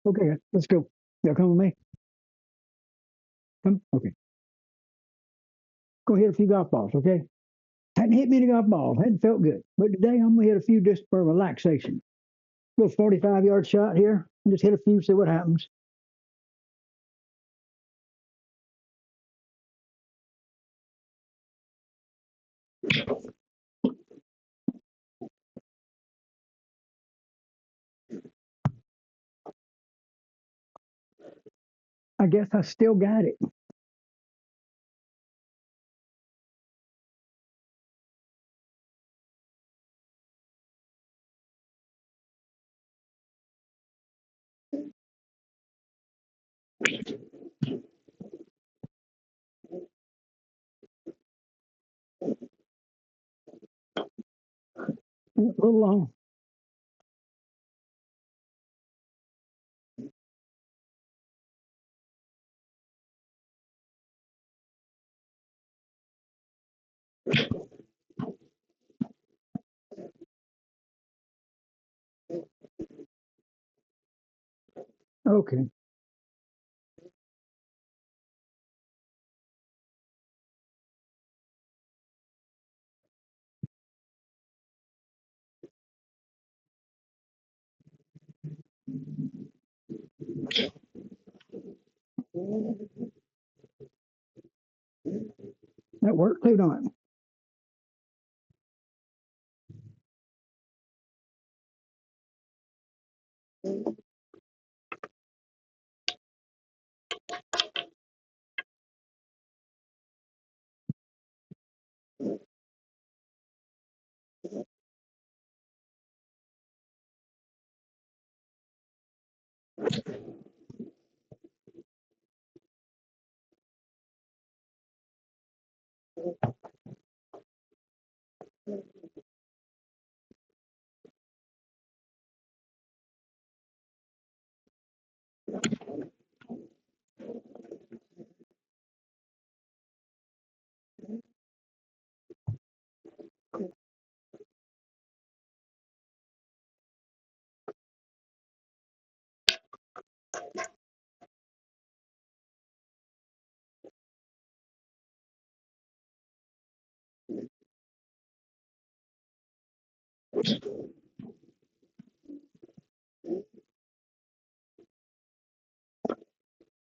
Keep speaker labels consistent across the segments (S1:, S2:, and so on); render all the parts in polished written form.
S1: Okay, let's go. Y'all come with me? Come. Okay. Go hit a few golf balls, okay? Hadn't hit many golf balls. Hadn't felt good. But today I'm going to hit a few just for relaxation. Little 45-yard shot here. Just hit a few, see what happens. I guess I still got it. A little long. Okay. That worked too, don't it?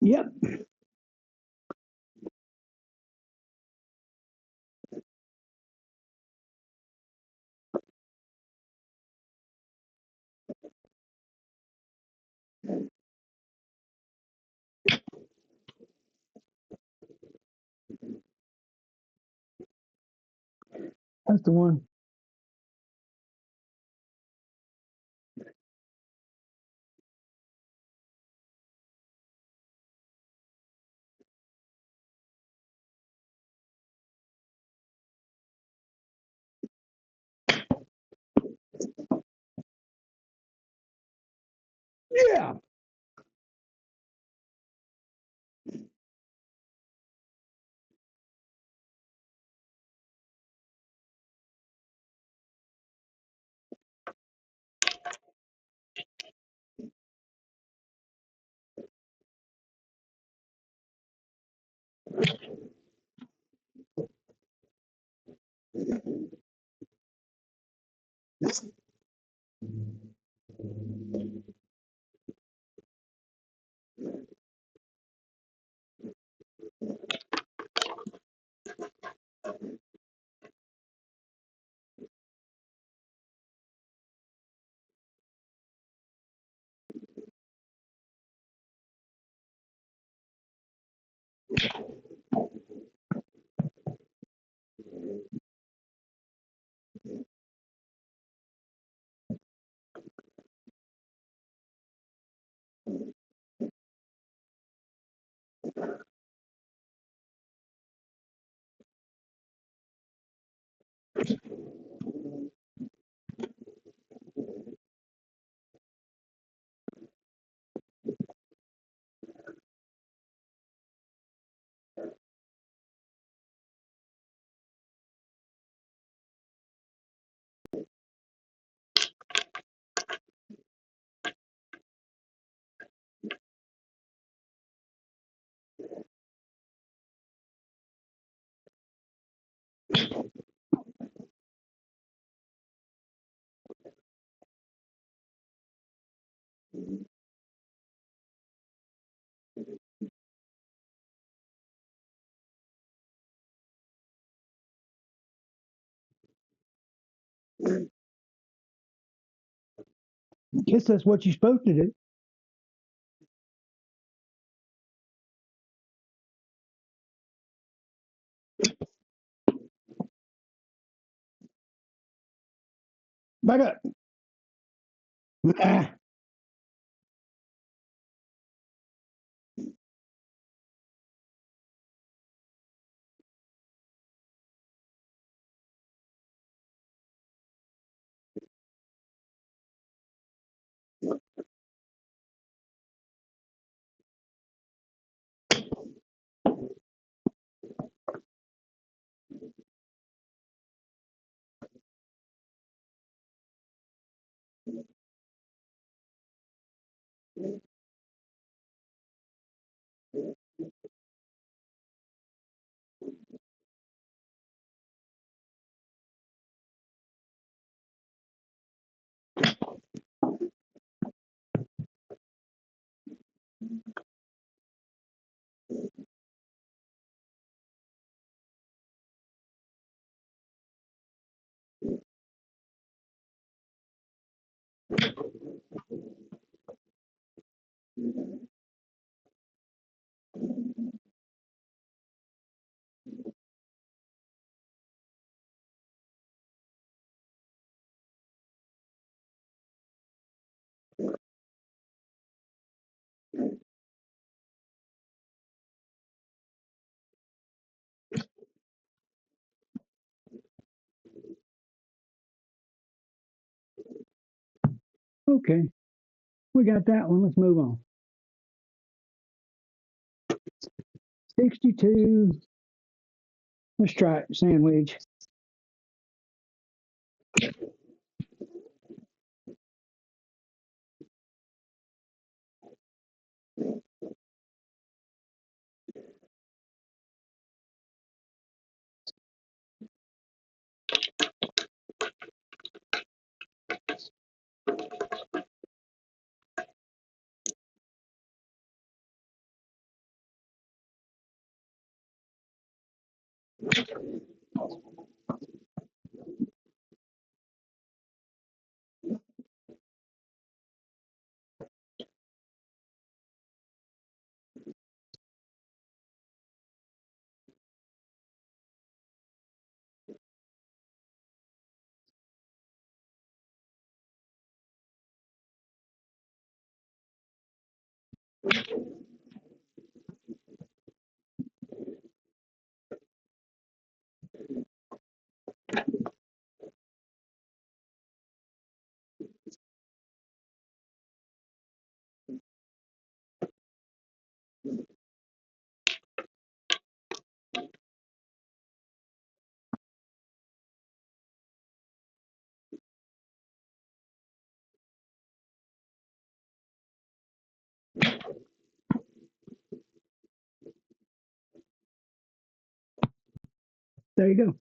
S1: Yep. That's the one. Yeah. Guess that's what you're supposed to do. Back up. Ah, okay, we got that one. Let's move on. 62. Let's try it. Sandwich. There you go.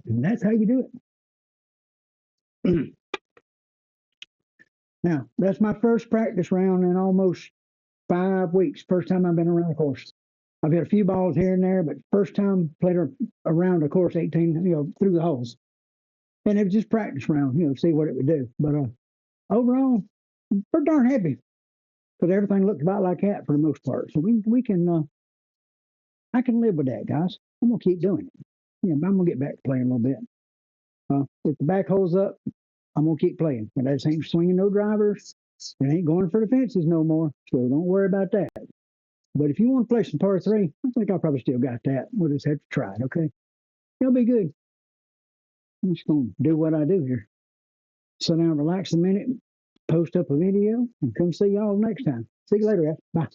S1: And that's how you do it. Now, that's my first practice round in almost 5 weeks. First time I've been around the course. I've hit a few balls here and there, but first time played around the course 18, through the holes. And it was just practice round, see what it would do. But overall, we're darn happy because everything looked about like that for the most part. So we can I can live with that, guys. I'm gonna keep doing it. Yeah, but I'm gonna get back to playing a little bit. If the back hole's up, I'm gonna keep playing. But I just ain't swinging no drivers. And ain't going for the fences no more. So don't worry about that. But if you want to play some par three, I think I probably still got that. We'll just have to try it, okay? It'll be good. I'm just gonna do what I do here. Sit down, relax a minute, post up a video, and come see y'all next time. See you later, guys. Bye.